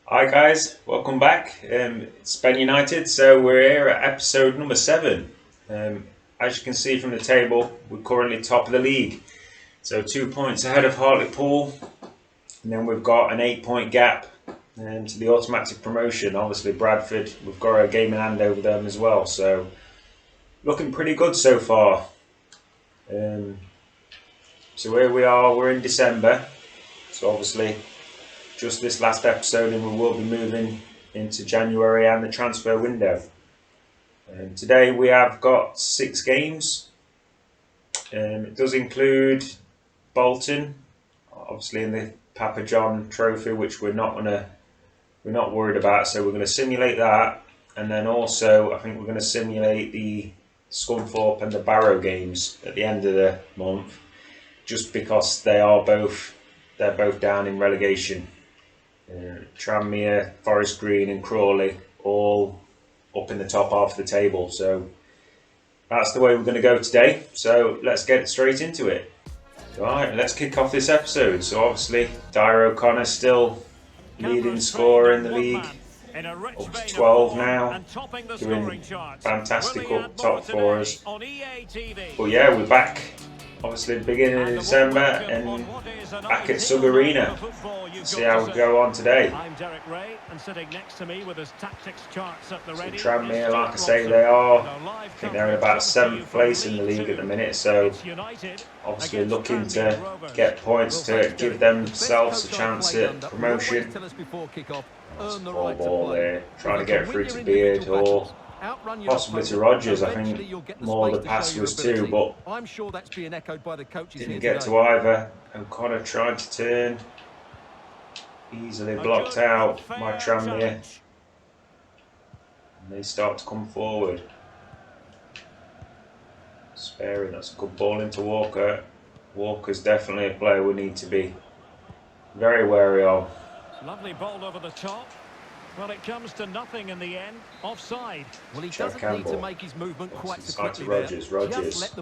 Hi guys, welcome back. It's Spen United, so we're here at episode number 7. As you can see from the table, we're currently top of the league. So 2 points ahead of Hartlepool, and then we've got an 8-point gap to the automatic promotion. Obviously Bradford, we've got a game in hand over them as well, so looking pretty good so far. So here we are, we're in December, so obviously just this last episode and we will be moving into January and the transfer window. Today we have got 6 games. It does include Bolton, obviously in the Papa John Trophy, which we're not worried about, so we're going to simulate that, and then also I think we're going to simulate the Scunthorpe and the Barrow games at the end of the month, just because they're both down in relegation. Tranmere, Forest Green and Crawley all up in the top half of the table, so that's the way we're going to go today. So let's get straight into it. Right, let's kick off this episode. So obviously Dyer O'Connor still leading scorer in the league, up to 12 now, doing fantastic up top for us. But yeah, we're back obviously beginning of December and back at Sug Arena. See how we go on today. So Tranmere, like I say, I think they're in about 7th place in the league at the minute, so obviously looking to get points to give themselves a chance at promotion. That's a ball there, trying to get through to Beard or possibly to Rogers. I think more the pass was to, but didn't get to either. O'Connor tried to turn, easily blocked out by Tranmere, and they start to come forward. Sparing, that's a good ball into Walker. Walker's definitely a player we need to be very wary of. Lovely ball over the top. Well, it comes to nothing in the end. Offside. Well, he doesn't need to make his movement quite so quickly. Rogers.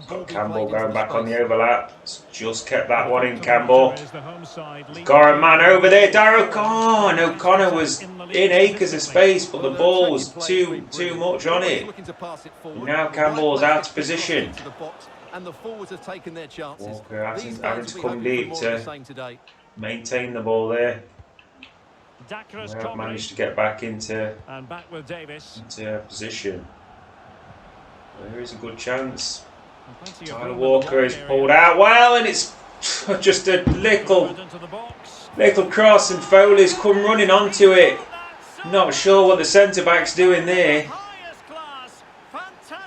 Got Campbell going back on the overlap. Just kept that one in, Campbell. Got a man over there, Dyer O'Connor. O'Connor was in acres of space, but the ball was too much on it. Now Campbell's out of position. Walker having to come deep to maintain the ball there. We have managed to get back into position. There is a good chance. Tyler Walker is pulled out well, and it's just a little cross, and Foley's come running onto it. Not sure what the centre-back's doing there.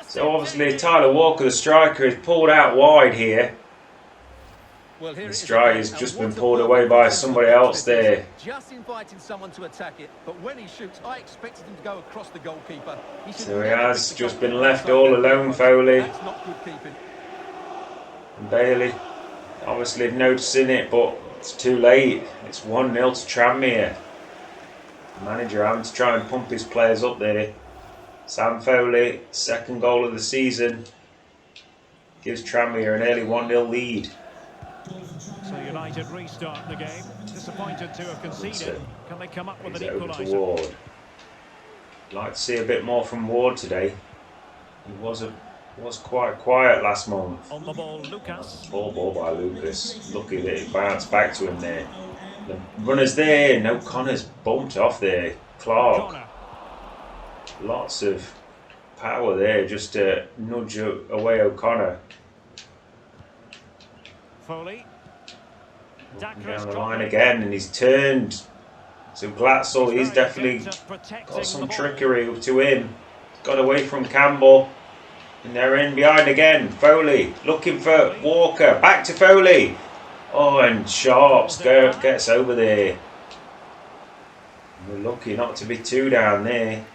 So obviously Tyler Walker, the striker, is pulled out wide here. The strike has just been pulled away by somebody else there. Just inviting someone to attack it, but when he shoots, I expected him to go across the goalkeeper. So he has just been left all alone, Foley. That's not good keeping. And Bailey, obviously noticing it, but it's too late. It's 1-0 to Tranmere. The manager having to try and pump his players up there. Sam Foley, second goal of the season, gives Tranmere an early 1-0 lead. So United restart the game. Disappointed to have conceded. Can they come up with an equaliser? Ward. I'd like to see a bit more from Ward today. He was quite quiet last month. On the ball, Lucas. Ball by Lucas. Lucky that it bounced back to him there. The runner's there, and O'Connor's bumped off there. Clark. Lots of power there just to nudge away O'Connor. Foley. Down the line again, and he's turned. So Glatzel, he's definitely got some trickery to him. Got away from Campbell, and they're in behind again. Foley looking for Walker, back to Foley. Oh, and Sharps gets over there. We're lucky not to be 2 down there.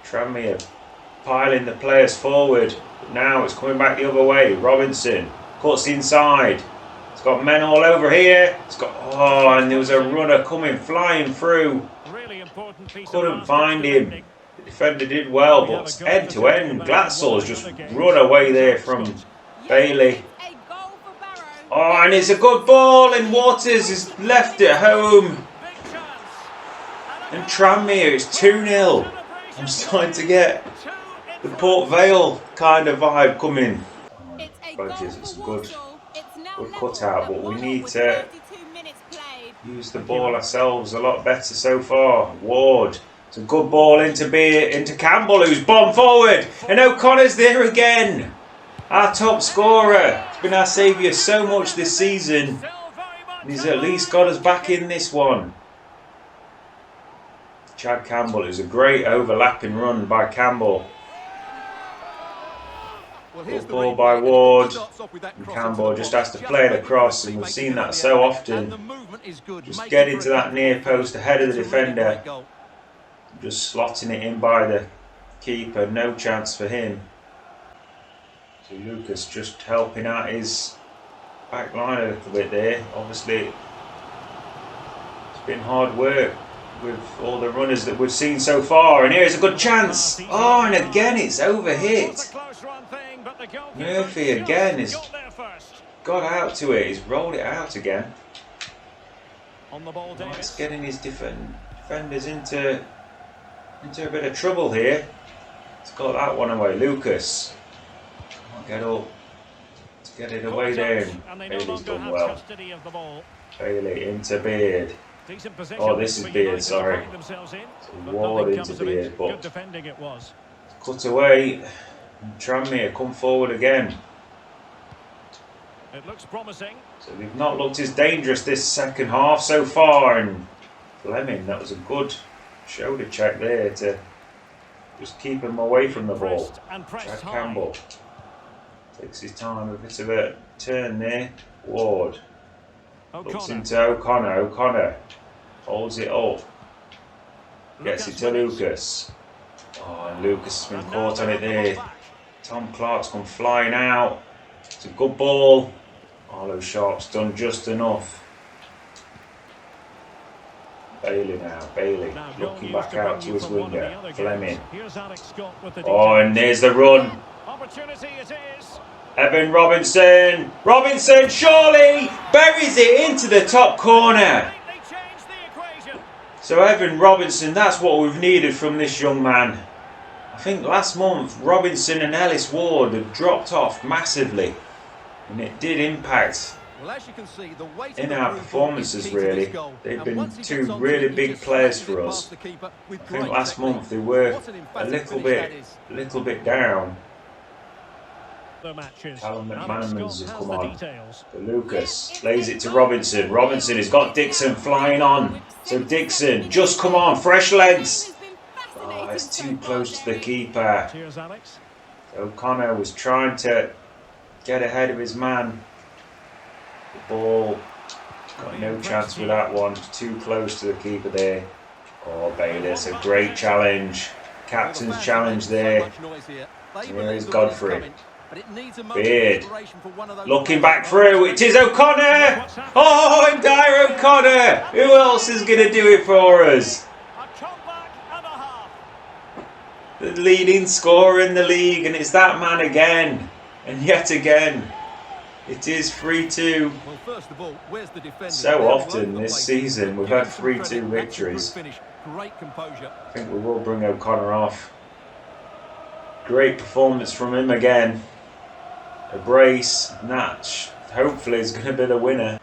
Tranmere piling the players forward. Now it's coming back the other way. Robinson cuts inside. It's got men all over here. And there was a runner coming flying through. Couldn't find him. The defender did well, but end to end, Glatzel's just run away there from Bailey. Oh, and it's a good ball, and Waters is left at home. And Tranmere, it's 2-0. I'm starting to get the Port Vale kind of vibe coming. Rodgers, it's a good cutout, but we need to use the ball ourselves a lot better so far. Ward, it's a good ball into Campbell, who's bombed forward, and O'Connor's there again. Our top scorer. He's been our saviour so much this season, and he's at least got us back in this one. Chad Campbell, it was a great overlapping run by Campbell. Good ball by Ward, and Campbell just has to play it across, and we've seen that so often. Just get into that near post ahead of the defender, just slotting it in by the keeper, no chance for him. So Lucas just helping out his back line a little bit there. Obviously, it's been hard work with all the runners that we've seen so far, and here's a good chance. Oh, and again it's overhit. Murphy again has got out to it. He's rolled it out again. It's getting his defenders into a bit of trouble here. He's got that one away. Lucas can't get up to get it away there. Bailey's done well. Bailey into Beard. Oh, this is Beard, sorry. So Ward into Beard, but cut away. Tranmere come forward again. It looks promising. So they've not looked as dangerous this second half so far. And Fleming, that was a good shoulder check there to just keep him away from the ball. Chad Campbell takes his time, a bit of a turn there. Ward looks into O'Connor. O'Connor holds it up, gets it to Lucas. Oh, and Lucas has been caught on it there. Tom Clark's come flying out. It's a good ball. Arlo Sharp's done just enough. Bailey now. Bailey looking back out to his winger. Fleming. Oh, and there's the run. Evan Robinson. Robinson surely buries it into the top corner. So Evan Robinson, that's what we've needed from this young man. I think last month Robinson and Ellis Ward had dropped off massively, and it did impact in our performances really. They've been two really big players for us. I think last month they were a little bit down. Callum McManamans has come on. So Lucas lays it to Robinson. Robinson has got Dixon flying on. So Dixon, just come on, fresh legs. Oh, it's too close to the keeper. O'Connor was trying to get ahead of his man. The ball got no chance with that one. Too close to the keeper there. Oh, Bailey, it's a great challenge. Captain's challenge there. Here is Godfrey. Beard looking back through. It is O'Connor. Oh, and Dyer O'Connor. Who else is going to do it for us? The leading scorer in the league, and it's that man again. And yet again, it is 3-2. So often this season we've had 3-2 victories. I think we will bring O'Connor off. Great performance from him again. A brace, Natch, hopefully is going to be the winner.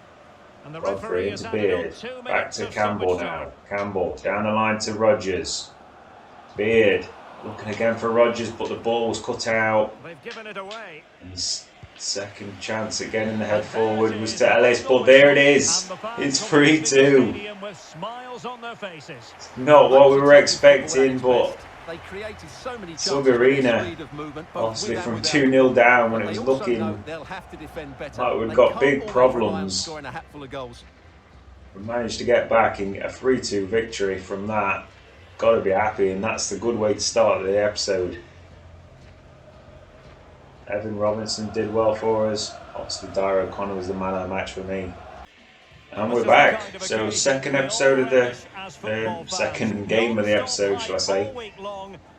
Godfrey into Beard, back to Campbell now. Campbell down the line to Rodgers. Beard looking again for Rodgers, but the ball was cut out. They've given it away. His second chance again in the head forward was to Ellis, but there it is. It's 3-2. Not what we were expecting, but Sug Arena, obviously from 2-0 down when it was looking like we've got big problems, we managed to get back and get a 3-2 victory from that. Got to be happy, and that's the good way to start the episode. Evan Robinson did well for us. Obviously Dyer O'Connor was the man of the match for me. And we're back. So second episode of the second game of the episode, shall I say.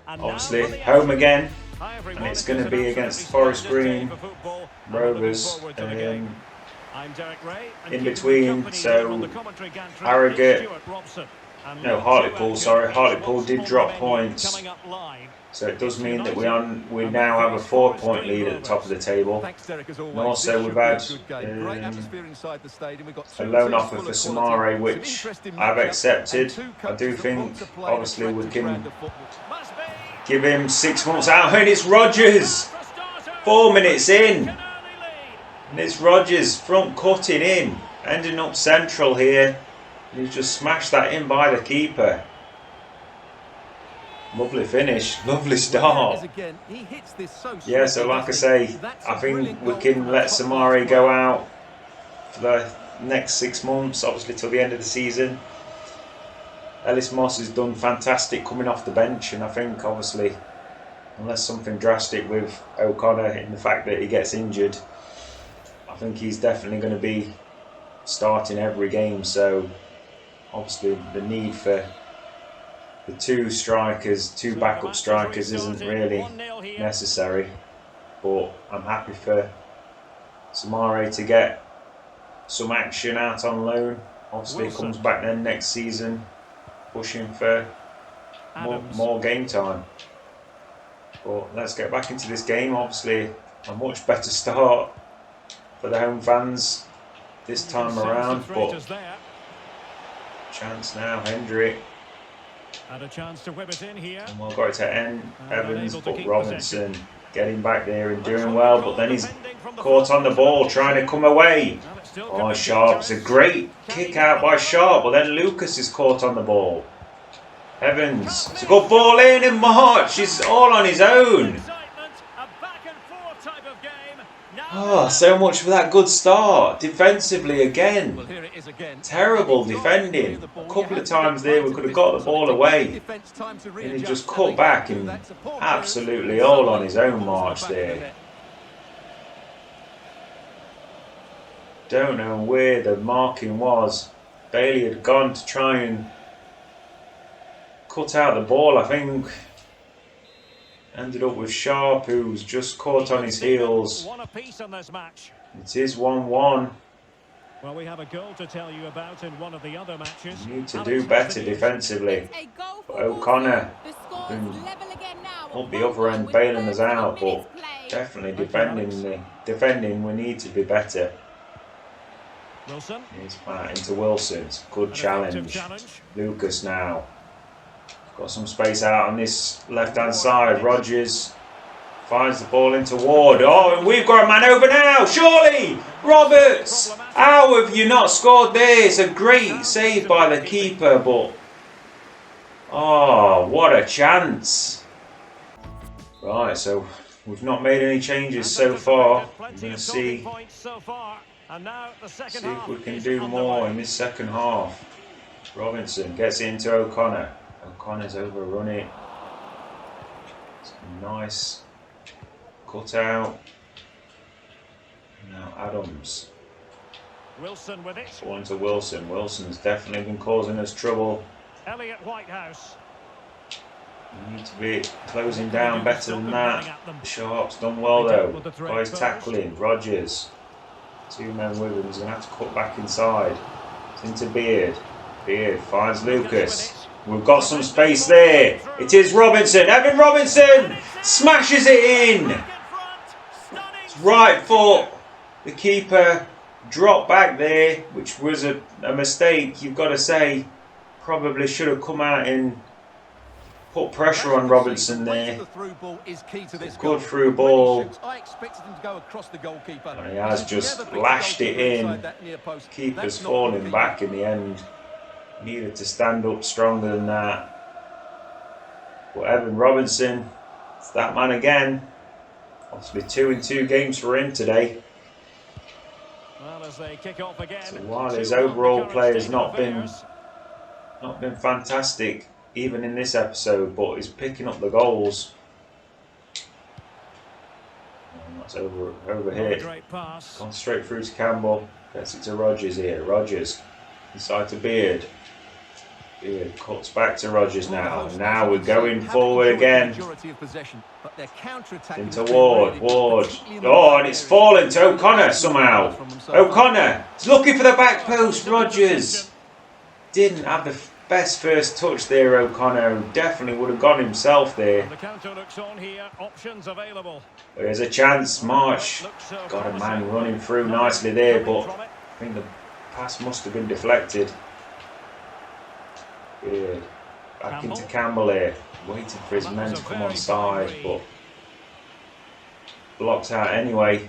Obviously home again, and it's going to be against Forest Green, Rovers, in between. So Harrogate No, Hartlepool, sorry. Hartlepool did drop points. So it does mean that we now have a 4-point lead at the top of the table. And also we've had a loan offer for Samare, which I've accepted. I do think, obviously, we can give him 6 months out. And it's Rodgers! 4 minutes in. And it's Rodgers front cutting in. Ending up central here. He's just smashed that in by the keeper. Lovely finish, lovely start. Yeah, so like I say, I think we can let Samari go out for the next 6 months, obviously till the end of the season. Ellis Moss has done fantastic coming off the bench, and I think obviously, unless something drastic with O'Connor in the fact that he gets injured, I think he's definitely going to be starting every game. So obviously the need for the two backup strikers isn't really necessary, but I'm happy for Samare to get some action out on loan. Obviously he comes back then next season pushing for more game time. But let's get back into this game. Obviously a much better start for the home fans this time around, but chance now, Hendrick. Had a chance to whip it in here. And we'll go to Evans, but Robinson getting back there and doing well, but then he's caught on the ball trying to come away. Oh, Sharp's a great kick out by Sharp, but then Lucas is caught on the ball. Evans, it's a good ball in, and March is all on his own. Oh, so much for that good start. Defensively again. Terrible defending. A couple of times there we could have got the ball away. And he just cut back and absolutely all on his own, March there. Don't know where the marking was. Bailey had gone to try and cut out the ball, I think. Ended up with Sharp, who's just caught on his heels. It is 1-1. Well, we have a goal to tell you about in one of the other matches. We need to do better defensively. But O'Connor up the other end, bailing us out, but definitely defending we need to be better. Wilson. He's back into Wilson. It's a good challenge. Lucas now. Got some space out on this left-hand side. Rodgers finds the ball into Ward. Oh, and we've got a man over now. Surely! Roberts! How have you not scored there? It's a great save by the keeper, but... oh, what a chance. Right, so we've not made any changes so far. We're going to see if we can do more in this second half. Robinson gets it into O'Connor. O'Connor's overrun it. It's a nice cut out. Now Adams. Wilson with it. Falling to Wilson. Wilson's definitely been causing us trouble. Elliot Whitehouse. We need to be closing down better than that. Sharp's done well though. Guys tackling. Rodgers. 2 men with him. He's going to have to cut back inside. It's into Beard. Beard finds Lucas. We've got some space there. It is Robinson. Evan Robinson smashes it in. It's right foot. The keeper dropped back there, which was a mistake, you've got to say. Probably should have come out and put pressure on Robinson there. Good through ball. And he has just lashed it in. Keeper's falling back in the end. Needed to stand up stronger than that. But Evan Robinson, it's that man again. Obviously 2 in 2 games for him today. Well, as they kick off again, so while his overall play has not been fantastic, even in this episode, but he's picking up the goals. And that's over here. Gone straight through to Campbell. Gets it to Rodgers here. Rodgers inside to Beard. Beard cuts back to Rodgers now. And now we're going forward again. Into Ward. Ward. Oh, and it's fallen to O'Connor somehow. O'Connor is looking for the back post. Rodgers didn't have the best first touch there, O'Connor. Definitely would have gone himself there. The counter looks on here. Options available. There's a chance. March got a man running through nicely there, but I think the pass must have been deflected. Good. Back into Campbell here, waiting for his men to come on side, but blocks out anyway.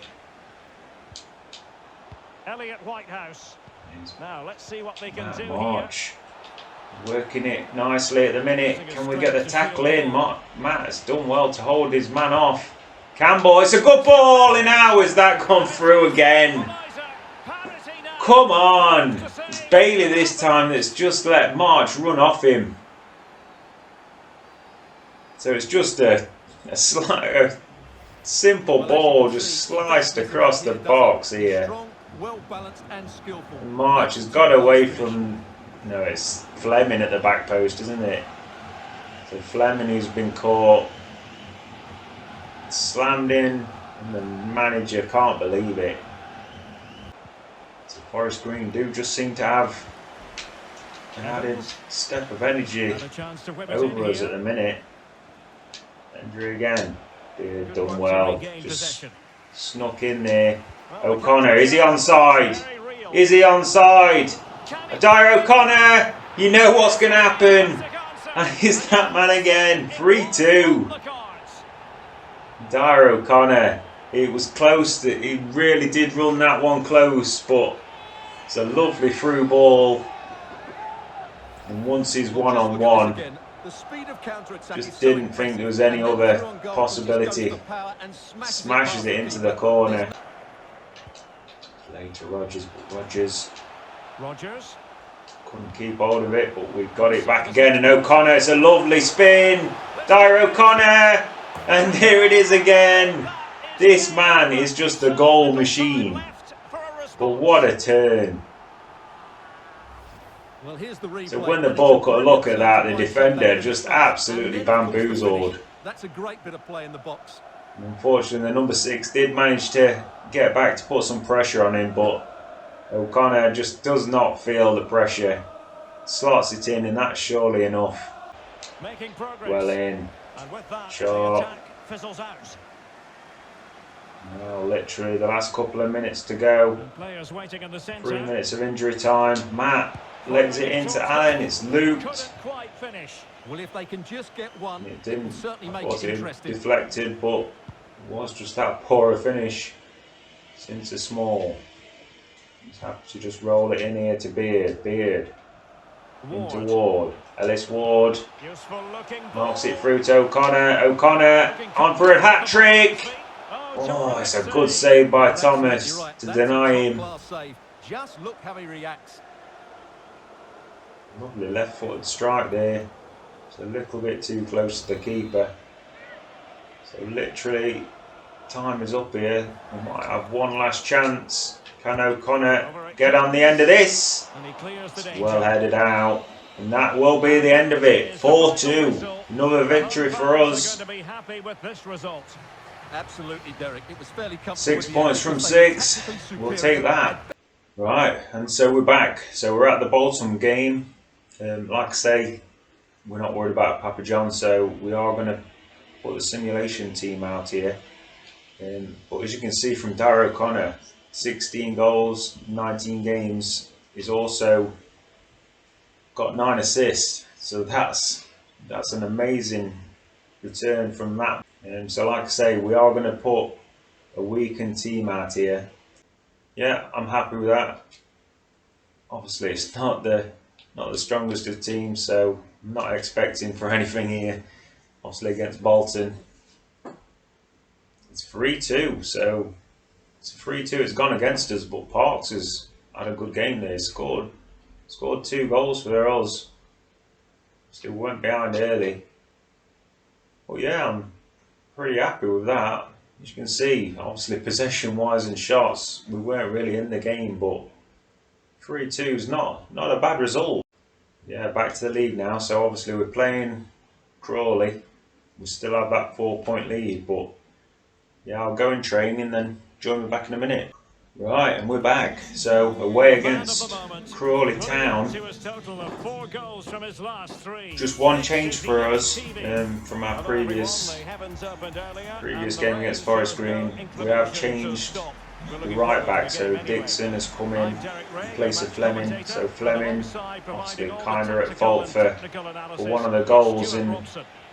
Elliot Whitehouse. Now let's see what they can do March working it nicely at the minute. Can we get the tackle in? Matt has done well to hold his man off. Campbell, it's a good ball in. How has that gone through again? Come on! It's Bailey this time that's just let March run off him. So it's just a simple ball just sliced across the box here. And March has got away from, no, it's Fleming at the back post, isn't it? So Fleming, who's been caught, slammed in, and the manager can't believe it. So Forest Green do just seem to have an added step of energy over us at the minute. Andrew again, they've done well, just snuck in there. O'Connor, is he onside? Is he onside? Dyer O'Connor, you know what's going to happen. And is that man again? 3-2. Dyer O'Connor, it was close. He really did run that one close, but it's a lovely through ball. And once he's one-on-one, just didn't think there was any other possibility. Smashes it into the corner. Later Rogers, but Rogers couldn't keep hold of it, but we've got it back again. And O'Connor, it's a lovely spin. Dyer O'Connor, and there it is again. This man is just a goal machine. But what a turn. So when the ball got a look at that, the defender just absolutely bamboozled. That's a great bit of play in the box. Unfortunately, the number 6 did manage to get back to put some pressure on him, but O'Connor just does not feel the pressure. Slots it in, and that's surely enough. Well in. Sharp. Well, literally the last couple of minutes to go. 3 minutes of injury time. Matt legs it into Allen. It's looped. Well, if they can just get one, it didn't. Certainly make it it interesting. Deflected, but it was just that poor a finish. It's into Small. He's happy to just roll it in here to Beard. Beard into Ward. Ellis Ward knocks it through to O'Connor. O'Connor on for a hat trick. Oh, it's a good save by Thomas to deny him. Just look how he reacts. Lovely left-footed strike there. It's a little bit too close to the keeper. So literally, time is up here. We might have one last chance. Can O'Connor get on the end of this? It's well headed out. And that will be the end of it. 4-2. Another victory for us. Absolutely, Derek. It was fairly comfortable. 6 points from 6. We'll take that. Right, and so we're back. So we're at the Bolton game. Like I say, we're not worried about Papa John, so we are going to put the simulation team out here. But as you can see from Dyer O'Connor, 16 goals, 19 games. He's also got 9 assists. So that's an amazing return from that. So like I say, we are going to put a weakened team out here. Yeah, I'm happy with that. Obviously, it's not the strongest of teams, so I'm not expecting for anything here. Obviously, against Bolton, it's 3-2, so it's 3-2. It's gone against us, but Parks has had a good game there. Scored 2 goals for us. Still went behind early. But yeah, I'm pretty happy with that. As you can see, obviously possession-wise and shots, we weren't really in the game, but 3-2 is not a bad result. Yeah, back to the league now. So obviously we're playing Crawley. We still have that 4-point lead, but yeah, I'll go in training, then join me back in a minute. Right, and we're back. So away against Crawley Town. Just one change for us from our previous game against Forest Green. We have changed the right back. So Dixon has come in place of Fleming. So Fleming obviously kind of at fault for one of the goals, and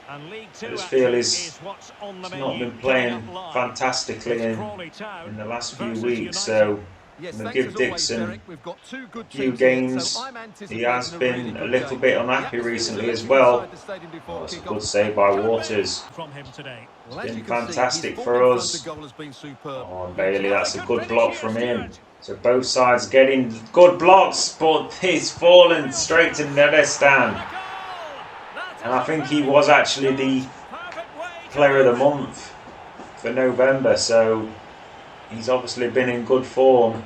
I just feel he's not been playing fantastically in the last few weeks, so I'm going to give Dixon a few games. He has been a little bit unhappy recently as well. Oh, it's a good save by Waters. It's been fantastic for us. Oh, Bailey, that's a good block from him. So both sides getting good blocks, but he's fallen straight to the stand. And I think he was actually the player of the month for November, so he's obviously been in good form.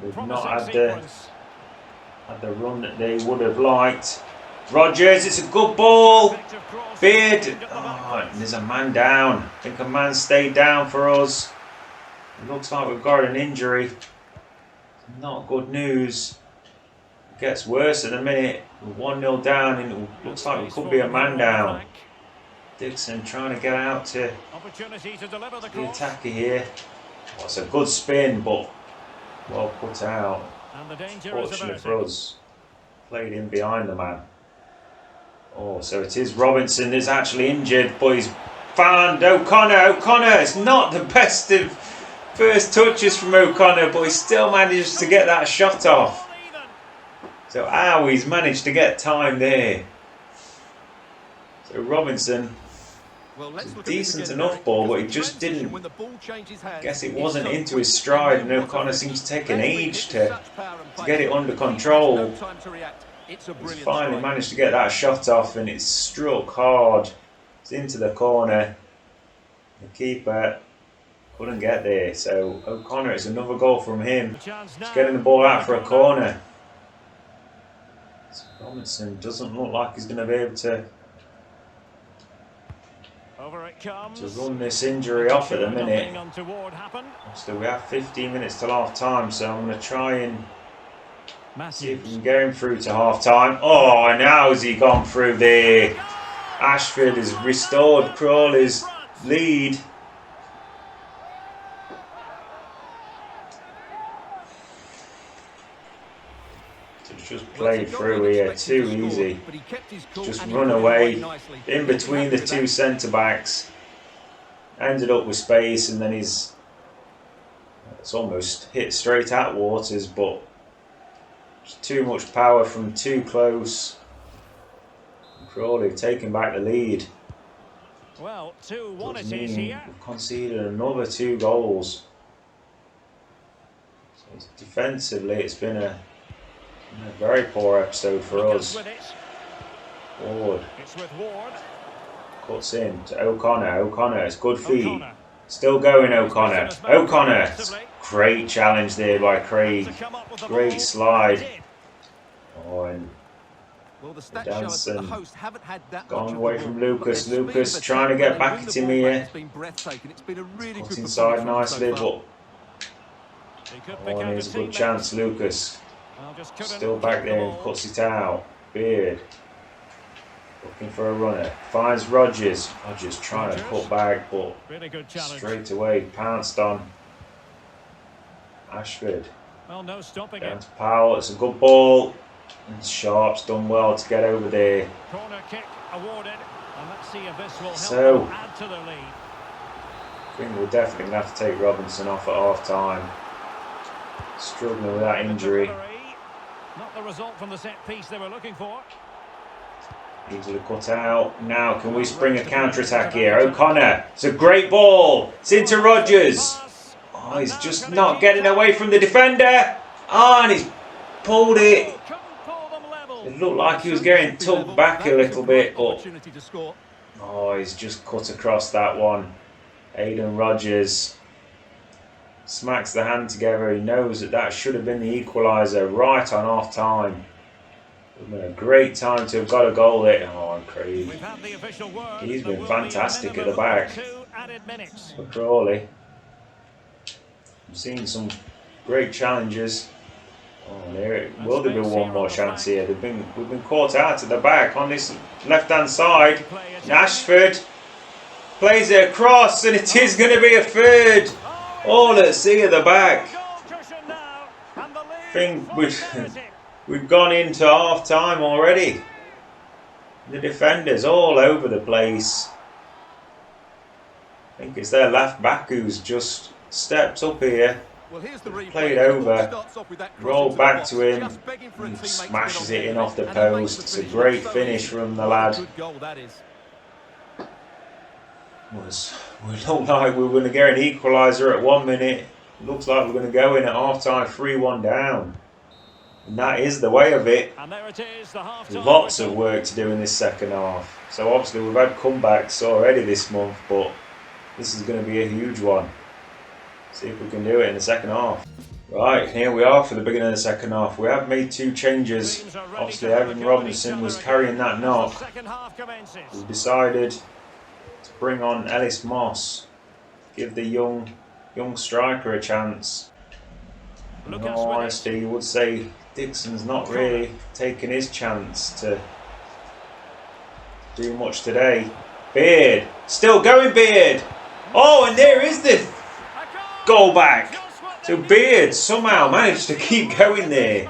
We've not had the run that they would have liked. Rogers, it's a good ball. Beard, oh, there's a man down. I think a man stayed down for us. It looks like we've got an injury. Not good news. It gets worse at the minute. We're 1-0 down, and it looks like we could be a man down. Dixon trying to get out to the attacker here. Oh, it's a good spin, but well put out. Fortunate for us. Played in behind the man. Oh, so it is Robinson that's actually injured, but he's found O'Connor. O'Connor, it's not the best of first touches from O'Connor, but he still manages to get that shot off. So he's managed to get time there. So Robinson, it's a decent enough ball, but he just didn't. I guess it wasn't into his stride, and O'Connor seems to take an age to get it under control. He's finally managed to get that shot off, and it's struck hard. It's into the corner. The keeper couldn't get there. So O'Connor, it's another goal from him. He's getting the ball out for a corner. Robinson doesn't look like he's going to be able to run this injury off at the minute. So we have 15 minutes till half time, so I'm going to try and see if we can get him through to half time. Oh, and now has he gone through there? Ashford has restored Crawley's lead. Just played through here, too easy. Just run away in between the two centre backs. Ended up with space, and then it's almost hit straight at Waters, but too much power from too close. Crawley taking back the lead. Well, 2-1 it is here. We've conceded another 2 goals. So defensively, it's been a very poor episode for us. Ward. Cuts in to O'Connor. O'Connor, it's good feet. Still going, O'Connor. O'Connor. Great challenge there by Craig. Great slide. Oh, and Danson gone away from Lucas. Lucas trying to get back at him here. Cut inside nicely, but and here's a good chance, Lucas. Still back there and cuts it out. Beard looking for a runner. Finds Rogers. Rogers trying to cut back, but straight away pounced on Ashford. No stopping down to Powell. It's a good ball. And Sharp's done well to get over there. Corner kick awarded. And let's see if this will help add to the lead. I think we're definitely going to have to take Robinson off at half time. Struggling with that injury. Not the result from the set piece they were looking for. Easily cut out. Now, can we spring a counter-attack here? O'Connor. It's a great ball. It's into Rogers. Oh, he's just not getting away from the defender. Oh, and he's pulled it. It looked like he was getting tugged back a little bit, but oh, he's just cut across that one. Aidan Rogers smacks the hand together. He knows that should have been the equaliser right on half time. It would have been a great time to have got a goal there. Oh, and Craig. He's been fantastic at the back. For Crawley. I'm seeing some great challenges. Oh, there will there be one more chance here? We've been caught out at the back on this left-hand side. Ashford plays it across, and it is going to be a third. Oh, let's see at the back. I think we've gone into half time already. The defenders all over the place. I think it's their left back who's just stepped up here. Well, here's the replay. Played over, rolled back to him, and smashes it in off the post. It's a great finish from the lad. We looked like we were going to get an equaliser at 1 minute. Looks like we're going to go in at half time 3-1 down. And that is the way of it. And there it is, the Lots of work to do in this second half. So obviously we've had comebacks already this month, but this is going to be a huge one. See if we can do it in the second half. Right, here we are for the beginning of the second half. We have made 2 changes. Obviously Evan Robinson was carrying that knock. We decided to bring on Ellis Moss. Give the young striker a chance. In all honesty, you would say Dixon's not really taking his chance to do much today. Beard, still going Beard. Oh, and there is the goal back. So Beard somehow managed to keep going there.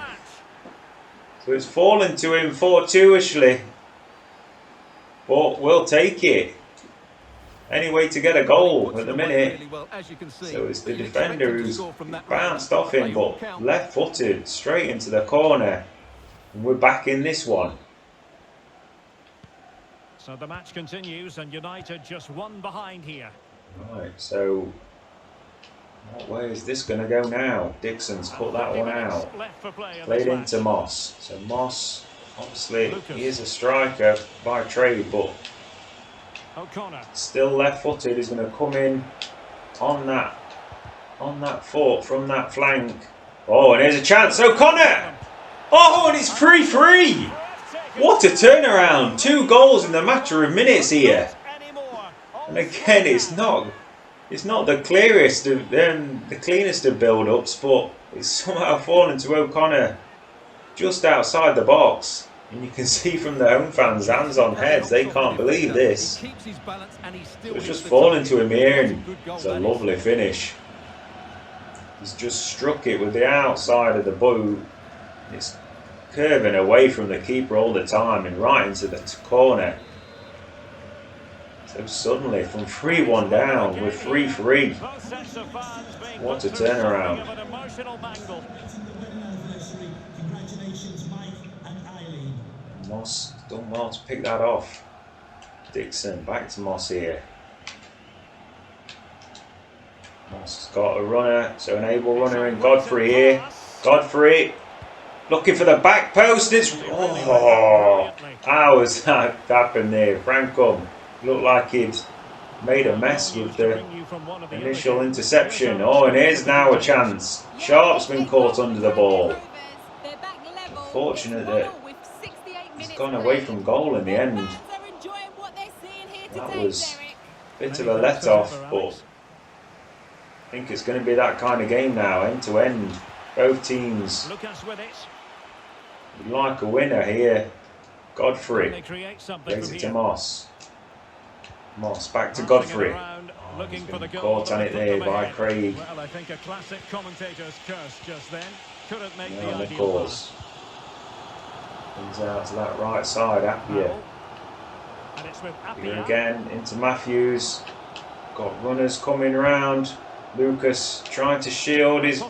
So it's fallen to him fortuitously. But we'll take it. Any way to get a goal at the minute. So it's the defender who's bounced off him, but left-footed straight into the corner. And we're back in this one. So the match continues, and United just 1 behind here. Right, so what way is this going to go now? Dixon's put that one out. Played into Moss. So Moss, obviously, he is a striker by trade, but still left-footed. He's going to come in on that foot from that flank. Oh, and here's a chance. O'Connor! Oh, and it's 3-3! What a turnaround! 2 goals in the matter of minutes here. And again, it's not the cleanest of build-ups, but it's somehow fallen to O'Connor just outside the box. And you can see from the home fans' hands on heads, they can't believe this. It's just fallen to him here, and it's a lovely finish. He's just struck it with the outside of the boot. It's curving away from the keeper all the time and right into the corner. So suddenly, from 3-1 down, we're 3-3. What a turnaround. Moss done well to pick that off. Dixon back to Moss here. Moss has got a runner, so an able runner in Godfrey here. Godfrey looking for the back post. It's how has that happened there? Frankum looked like he'd made a mess with the initial interception. Oh, and here's now a chance. Sharp's been caught under the ball. Unfortunate that he's gone away from goal in the end. That was a bit of a let-off, but I think it's going to be that kind of game now, end to end. Both teams would like a winner here. Godfrey plays it to Moss. Moss back to Godfrey. Oh, he's been caught on it there by Craig. Well, I think a classic commentator's curse just then. Couldn't make the And of ideal course, comes out to that right side, Appiah. And it's with Here Appiah. again into Matthews. Got runners coming round. Lucas trying to shield his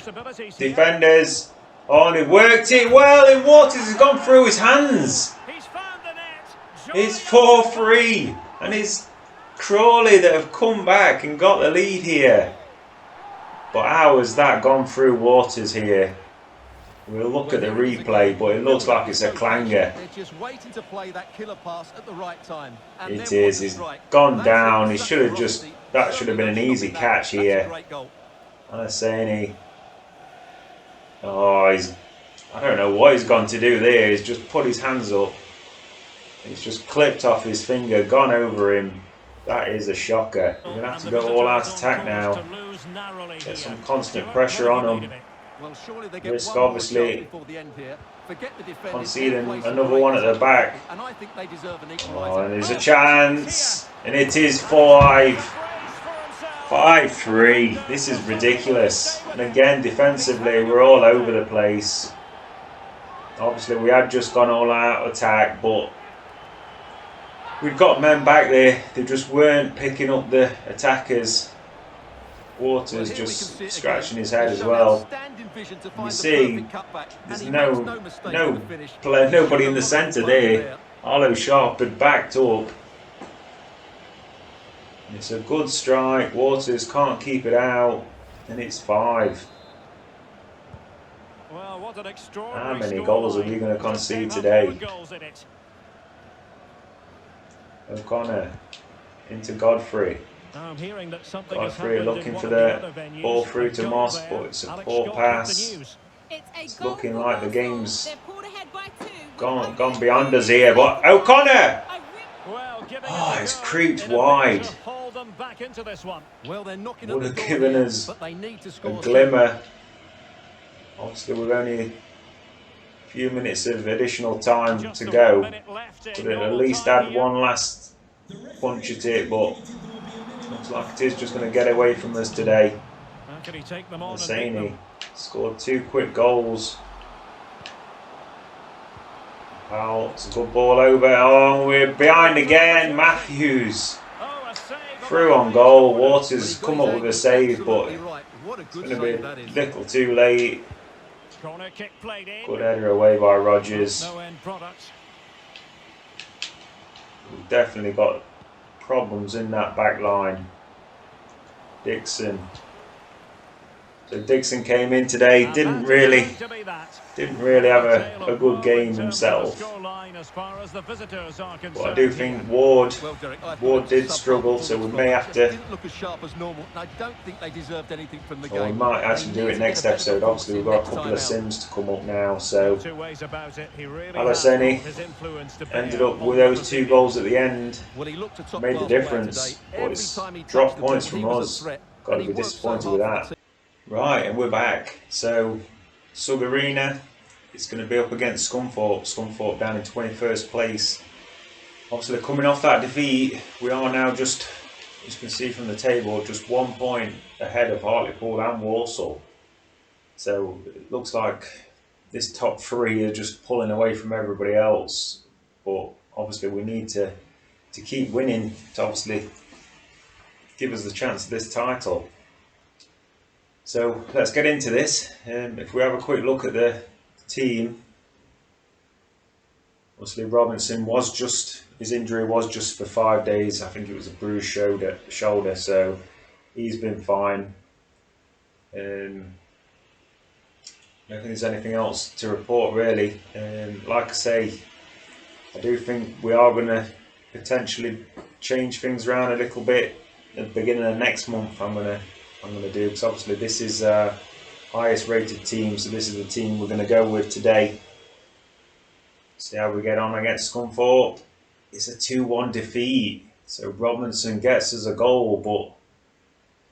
defenders. Oh, and it worked it well, and Waters has gone through his hands. He's found the net. It's 4-3, and it's Crawley that have come back and got the lead here. But how has that gone through Waters here? We'll look at the replay, but it looks like it's a clanger. They're just waiting to play that killer pass at the right time. It is. He's gone down. He should have just. That should have been an easy catch here. Anasani. Oh, I don't know what he's gone to do there. He's just put his hands up. It's just clipped off his finger, gone over him. That is a shocker. We're going to have to go all out attack now. Get some constant pressure on him. Well, surely they get risk one more obviously chance before the end here. Forget the defending. conceding They're placing another great one at the attacking back. football, and I think they deserve an Oh, and equaliser. there's a chance, and it is 5-3. This is ridiculous. And again, defensively, we're all over the place. Obviously, we had just gone all out attack, but we've got men back there. They just weren't picking up the attackers. Waters just scratching his head as well. You see, there's nobody in the centre there. Arlo Sharp had backed up. It's a good strike. Waters can't keep it out, and it's 5. Well, what an extraordinary How many goals are we going to concede today? O'Connor into Godfrey. I'm hearing that something Godfrey looking for the ball through to Moss, but it's a poor pass. It's looking like the game's gone beyond us here, but O'Connor! Oh, it's creeped wide. Would have given us a glimmer. Obviously, we've only a few minutes of additional time to go. Could have at least had one last punch at it, but looks like it is just going to get away from us today. Hosseini scored 2 quick goals. Oh, it's a good ball over. Oh, we're behind again. Matthews through on goal. Waters come up with a save, but it's going to be a little too late. Good header away by Rodgers. We've definitely got problems in that back line. Dixon. So Dixon came in today, didn't really have a good game himself. But I do think Ward did struggle, so we may have to. Or we might actually do it next episode. Obviously, we've got a couple of Sims to come up now, so Hosseini ended up with those 2 goals at the end. Made the difference, but it's dropped points from us. Got to be disappointed with that. Right, and we're back. So, Sug Arena, it's going to be up against Scunthorpe. Scunthorpe down in 21st place. Obviously, coming off that defeat, we are now just, as you can see from the table, just 1 point ahead of Hartlepool and Walsall. So, it looks like this top 3 are just pulling away from everybody else. But obviously, we need to keep winning to obviously give us the chance of this title. So let's get into this. If we have a quick look at the team, obviously Robinson his injury was just for 5 days. I think it was a bruised shoulder, so he's been fine. I don't think there's anything else to report really. Like I say, I do think we are going to potentially change things around a little bit at the beginning of next month. I'm going to do, because obviously this is our highest rated team, so this is the team we're going to go with today. See how we get on against Scunthorpe. It's a 2-1 defeat, so Robinson gets us a goal, but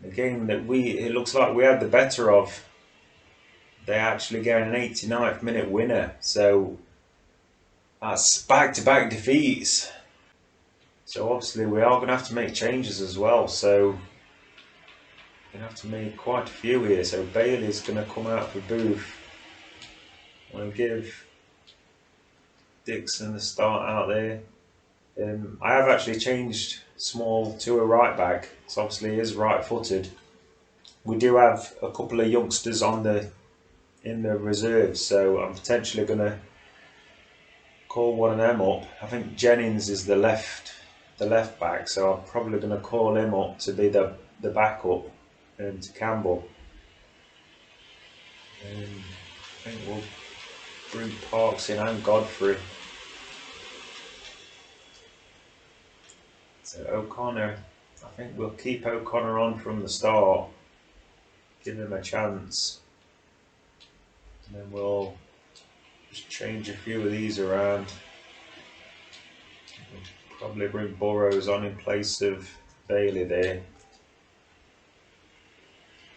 the game that it looks like we had the better of, they actually get an 89th minute winner, so that's back-to-back defeats. So obviously we are going to have to make changes as well, so we're going to have to make quite a few here. So Bailey's going to come out for Booth. I'm going to give Dixon the start out there. I have actually changed Small to a right back, so obviously he is right-footed. We do have a couple of youngsters in the reserves, so I'm potentially going to call one of them up. I think Jennings is the left back, so I'm probably going to call him up to be the backup to Campbell. I think we'll bring Parks in and Godfrey. So O'Connor, I think we'll keep O'Connor on from the start, give him a chance, and then we'll just change a few of these around. We'll probably bring Burrows on in place of Bailey there.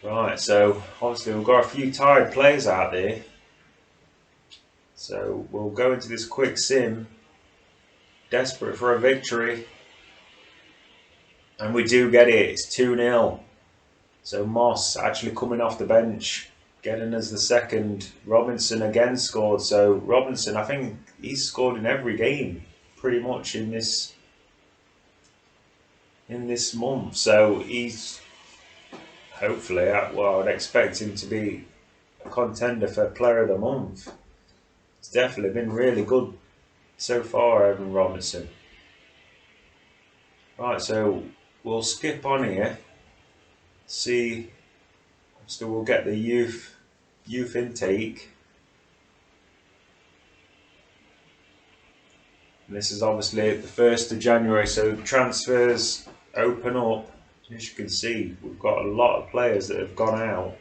Right, so obviously we've got a few tired players out there. So we'll go into this quick sim, desperate for a victory. And we do get it, it's 2-0. So Moss actually coming off the bench, getting us the second. Robinson again scored. So Robinson, I think he's scored in every game pretty much in this month. So he's hopefully, well, I'd expect him to be a contender for Player of the Month. It's definitely been really good so far, Evan Robinson. Right, so we'll skip on here. See, so we'll get the youth intake. And this is obviously the 1st of January, so transfers open up. As you can see, we've got a lot of players that have gone out.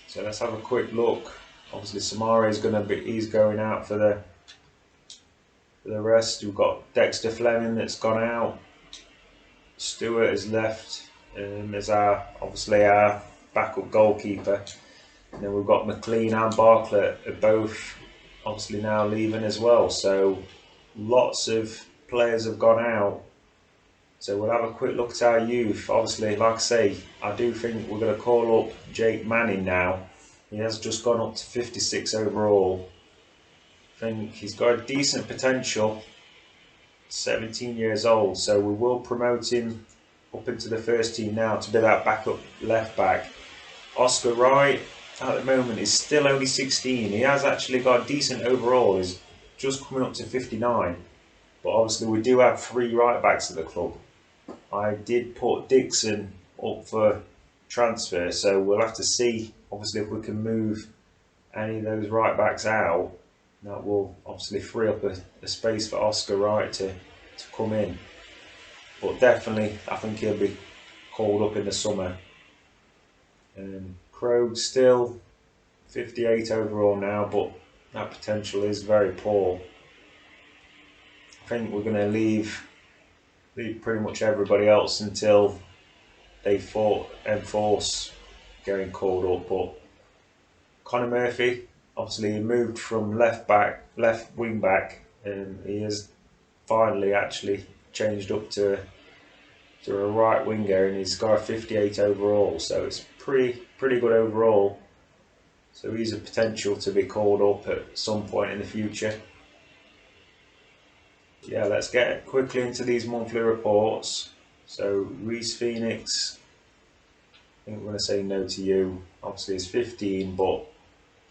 So let's have a quick look. Obviously, Samara is he's going out for the rest. We've got Dexter Fleming that's gone out. Stewart has left as obviously our backup goalkeeper. And then we've got McLean and Bartlett are both obviously now leaving as well. So lots of players have gone out. So we'll have a quick look at our youth. Obviously, like I say, I do think we're going to call up Jake Manning now. He has just gone up to 56 overall. I think he's got a decent potential. 17 years old, so we will promote him up into the first team now to be that backup left back. Oscar Wright at the moment is still only 16. He has actually got a decent overall. He's just coming up to 59. But obviously we do have 3 right backs at the club. I did put Dixon up for transfer, so we'll have to see obviously if we can move any of those right backs out. That will obviously free up a space for Oscar Wright to come in. But definitely, I think he'll be called up in the summer. Krogh still 58 overall now, but that potential is very poor. I think we're going to leave pretty much everybody else until they enforce getting called up. But Connor Murphy, obviously he moved from left wing back, and he has finally actually changed up to a right winger, and he's got a 58 overall, so it's pretty good overall. So he's a potential to be called up at some point in the future. Yeah, let's get quickly into these monthly reports. So Reece Phoenix, I think we're going to say no to you. Obviously he's 15, but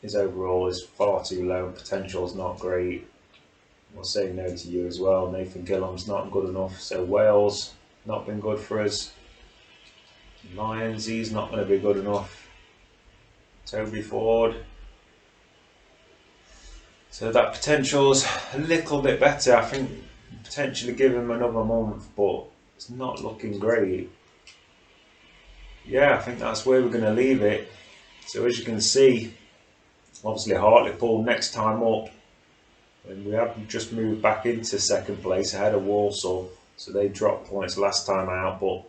his overall is far too low and potential is not great. We'll say no to you as well. Nathan Gillum's not good enough. So Wales, not been good for us. Lions, he's not going to be good enough. Toby Ford. So that potential's a little bit better. I think potentially give him another month, but it's not looking great. Yeah, I think that's where we're going to leave it. So as you can see, obviously Hartlepool next time up, and we have just moved back into second place ahead of Walsall, so they dropped points last time out, but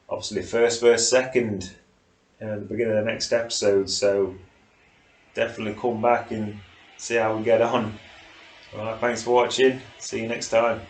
obviously first versus second at the beginning of the next episode, so definitely come back and see how we get on. Alright, thanks for watching, see you next time.